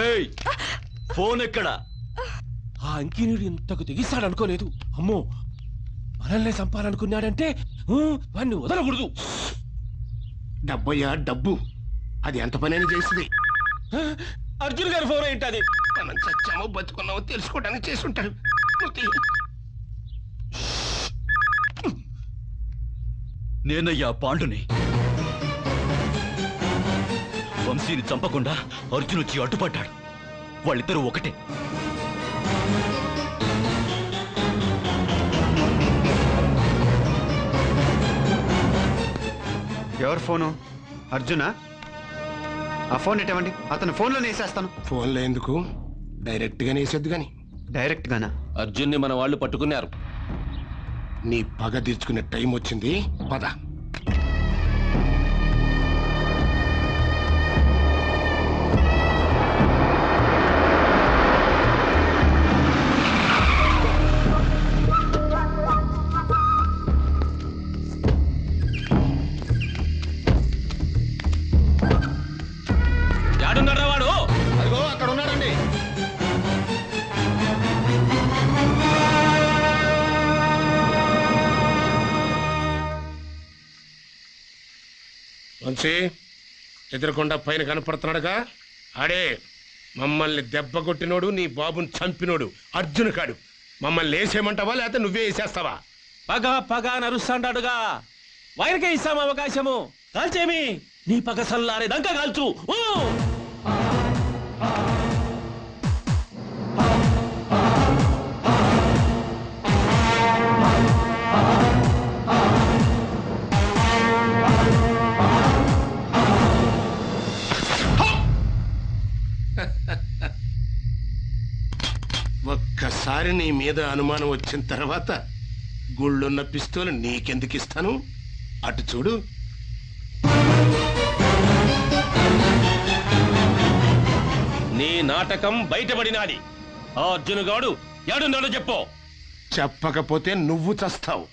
ఏయ్ ఫోన్ ఎక్కడ? ఆ అంకినీడు ఇంతకు దిగిస్తాడనుకోలేదు. అమ్మో, మనల్ని చంపాలనుకున్నాడంటే వాడిని వదలకూడదు. డబ్బయ్యా డబ్బు, అది ఎంత పనైనా చేస్తుంది. అర్జున్ గారి ఫోన్ ఏంటది? మనం చచ్చామో బతుకున్నామో తెలుసుకోవడానికి చేసుంటాడు. నేనయ్యా పాండుని. వంశీని చంపకుండా అర్జున్ వచ్చి అడ్డుపడ్డాడు. వాళ్ళిద్దరూ ఒకటే. ఎవరు ఫోను? అర్జునా? ఆ ఫోన్ ఇవ్వండి, అతను ఫోన్లోనే వేసేస్తాను. ఫోన్లో ఎందుకు, డైరెక్ట్ గానే వేసేద్దు గాని. డైరెక్ట్ గానా? అర్జున్ని మన వాళ్ళు పట్టుకున్నారు. నీ పగ తీర్చుకునే టైం వచ్చింది, పద. వాడు అదిగో అక్కడ ఉన్నాడండి. వంశీ ఎదురుకొండ పైన కనపడుతున్నాడుగా, ఆడే మమ్మల్ని దెబ్బ కొట్టినోడు, నీ బాబుని చంపినోడు అర్జున్ కాడు. మమ్మల్ని వేసేయమంటావా లేకపోతే నువ్వే వేసేస్తావా? పగ పగ నరుస్తాడాడుగా, వైరకే ఇస్తాం అవకాశము. కాల్చేమి, నీ పగ సల్లారే దంక కాల్చు. ఒక్కసారి నీ మీద అనుమానం వచ్చిన తర్వాత గుళ్ళున్న పిస్తోలు నీకెందుకు ఇస్తాను? అటు చూడు. నీ నాటకం బయటపడినాది. ఆ అర్జునుగాడు ఏడున్నాడో చెప్పు. చెప్పకపోతే నువ్వు చస్తావు.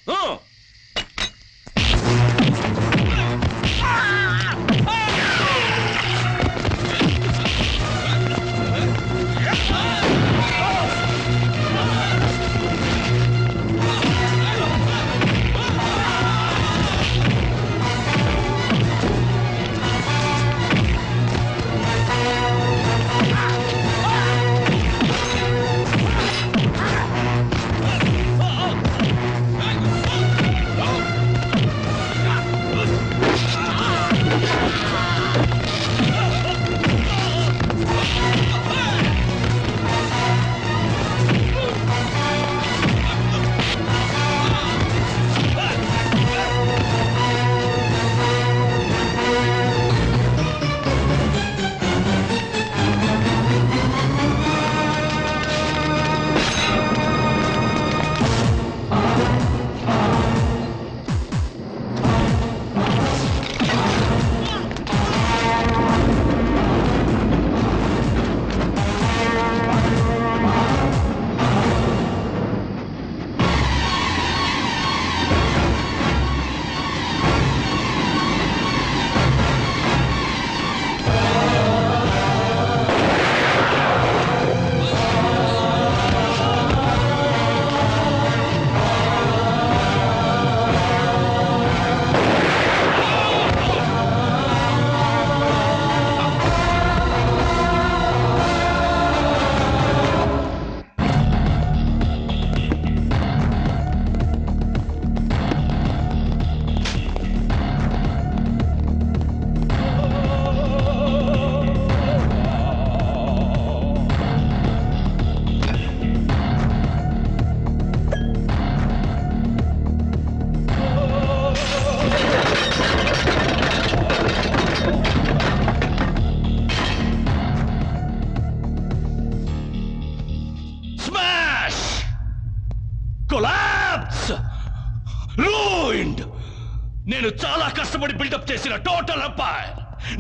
నేను చాలా కష్టపడి బిల్డప్ చేసిన టోటల్ ఎంపైర్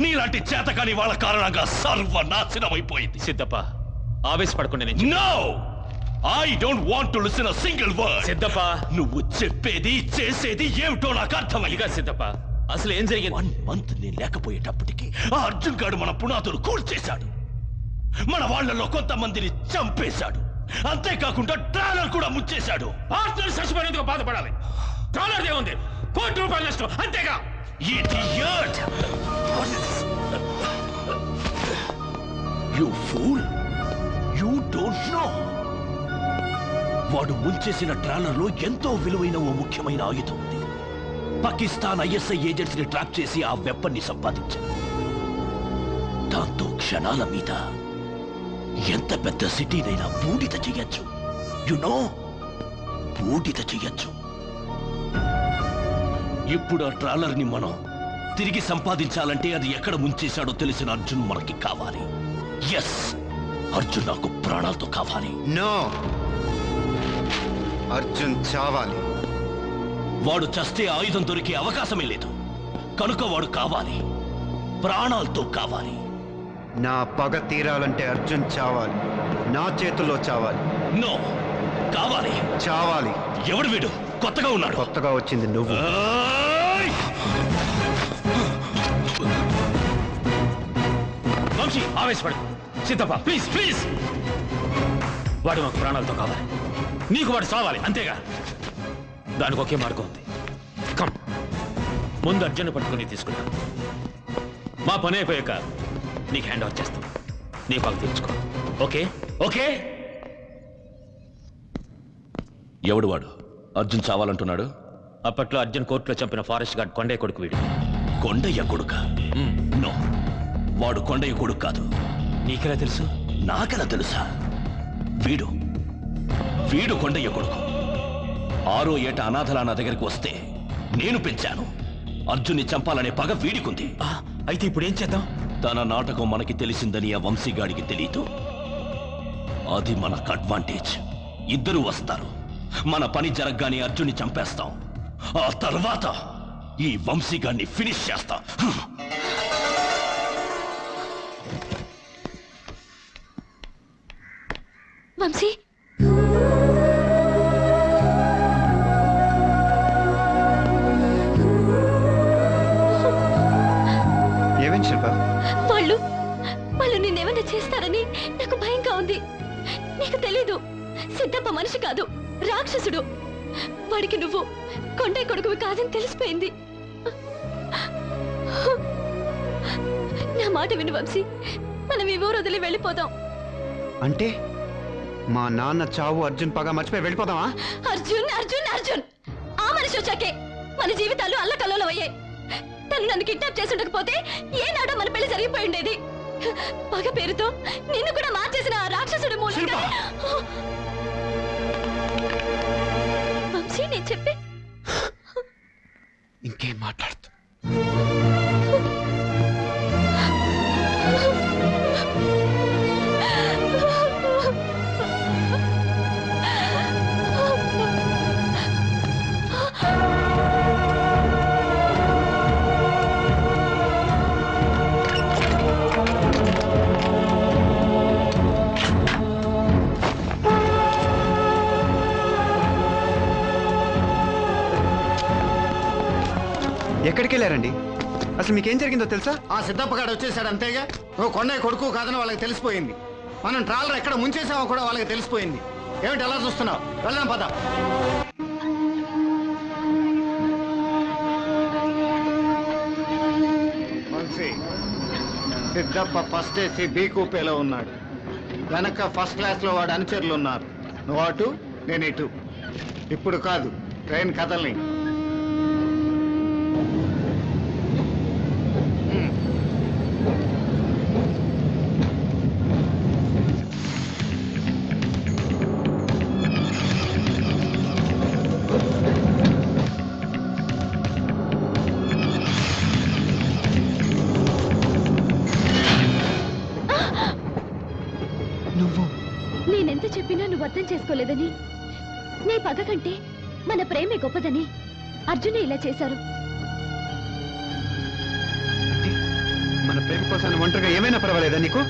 నీలాంటి చేతకాని వాళ్ళ కారణంగా సర్వనాశనమైపోయింది. సిద్ధప్ప, ఆవేశపడకుండా. No, I don't want to listen a single word. Siddappa, నువ్వు చెప్పేది చేసేది ఏమిటో నాకు అర్థమైంది. సిద్ధప్ప, అసలు ఏం జరిగింది? 1 మంత్ నేను లేకపోయేటప్పటికి ఆ అర్జున్ గాడు మన పునాదులు కూల్చేశాడు. మన వాళ్ళలో కొంతమందిని చంపేశాడు. అంతేకాకుండా ట్రాలర్ కూడా ముచ్చేశాడు. పార్ట్నర్ చచ్చిపోయినందుకు బాధపడాలి. ట్రాలర్ ఏముంది? ₹1,00,00,000 నష్టం అంతేగా. Idiot! You fool! You don't know! వాడు ముంచేసిన ట్రాలర్లో ఎంతో విలువైన ఓ ముఖ్యమైన ఆయుధం ఉంది. పాకిస్తాన్ ISI ఏజెంట్స్ ని ట్రాప్ చేసి ఆ వెపన్ ని సంపాదించారు. దాంతో క్షణాల మీద ఎంత పెద్ద సిటీనైనా బూడిద చెయ్యొచ్చు. బూడిద చెయ్యొచ్చు. ఇప్పుడు ఆ ట్రాలర్ ని మనం తిరిగి సంపాదించాలంటే అది ఎక్కడ ముంచేశాడో తెలిసిన అర్జున్ మనకి కావాలి. ఎస్, అర్జున్ నాకు ప్రాణాలతో కావాలి. నో, అర్జున్ చావాలి. వాడు చస్తే ఆయుధం దొరికే అవకాశమే లేదు. కనుక వాడు కావాలి, ప్రాణాలతో కావాలి. నా పగ తీరాలంటే అర్జున్ చావాలి. నా చేతుల్లో చావాలి. నో, కావాలి. చావాలి. ఎవడు వీడు? కొత్తగా ఉన్నాడు. కొత్తగా వచ్చింది నువ్వు. వంశీ, ఆవేశపడు. Siddappa, please please. వాడు మాకు ప్రాణాలతో కావాలి. నీకు వాడు చావాలి, అంతేగా. దానికి ఒకే మార్గం ఉంది. కమ్, ముందు అర్జున్ పట్టుకుని తీసుకున్నా. మా పని అయిపోయాక నీకు హ్యాండ్ ఓవర్ చేస్తాం. నీ పగ తీర్చుకో. Okay okay. ఎవడు వాడు? అర్జున్ చావాలంటున్నాడు. అప్పట్లో అర్జున్ కోర్టులో చంపిన ఫారెస్ట్ గార్డ్ కొండయ్య కొడుకు వీడు. కొండయ్య కొడుక? నో, వాడు కొండయ్య కొడుకు కాదు. నీకెలా తెలుసు? నాకెలా తెలుసా? వీడు కొండయ్య కొడుకు. 6వ ఏట అనాథలా నా దగ్గరికి వస్తే నేను పెంచాను. అర్జున్ని చంపాలనే పగ వీడికుంది. అయితే ఇప్పుడు ఏం చేద్దాం? తన నాటకం మనకి తెలిసిందని ఆ వంశీగాడికి తెలీదు. అది మనకు అడ్వాంటేజ్. ఇద్దరు వస్తారు. మన పని జరగగానే అర్జున్ని చంపేస్తాం. ఆ తర్వాత ఈ వంశీగాడిని ఫినిష్ చేస్తాం. వంశీ, ఏమేం శిల్ప? వాళ్ళు నిన్నేమన్నా చేస్తారని నాకు భయంగా ఉంది. నీకు తెలీదు, సిద్ధప్ప మనిషి కాదు, రాక్షసుడు. వాడికి నువ్వు కొండయ్య కొడుకువి కాదని తెలిసిపోయింది. నా మాట విను వంశీ, మనం ఈ ఊరు వదిలి వెళ్ళిపోదాం. అంటే మా నాన్న చావు అర్జున్ పగ మర్చిపోయి వెళ్ళిపోదామా? అర్జున్ అర్జున్ అర్జున్ ఆ మనిషి వచ్చాకే మన జీవితాలు అల్లకల్లోలం అయ్యాయి. తను నన్ను కిడ్నాప్ చేసి ఉండకపోతే ఏనాడో మన పెళ్లి జరిగిపోయి ఉండేది. పగ పేరుతో నిన్ను కూడా మార్చేసిన ఆ రాక్షసుడు మూలంగా. వంశీ, నేను చెప్పే ఇంకేం మాట్లాడుతూ ఎక్కడికి వెళ్ళారండి? అసలు మీకేం జరిగిందో తెలుసా? ఆ సిద్ధప్పగాడు వచ్చేసాడు, అంతేగా. నువ్వు కొండయ్య కొడుకు కాదని వాళ్ళకి తెలిసిపోయింది. మనం ట్రాలర్ ఎక్కడ ముంచేసామో కూడా వాళ్ళకి తెలిసిపోయింది. ఏమిటి ఎలా చూస్తున్నావు? వెళ్దాం పద. సిద్ధప్ప ఫస్ట్ ఏసీ బీ కూపేలో ఉన్నాడు. వెనక ఫస్ట్ క్లాస్ లో వాడు అనుచరులు ఉన్నారు. నువ్వు అటు, నేను ఇటు. ఇప్పుడు కాదు, ట్రైన్ కదల్ని. నేనెంత చెప్పినా నువ్వు అర్థం చేసుకోలేదని, నీ పగ కంటే మన ప్రేమే గొప్పదని అర్జునే ఇలా చేశారు. మన ప్రేమ కోసం ఒంటరిగా ఏమైనా పర్వాలేదా నీకు?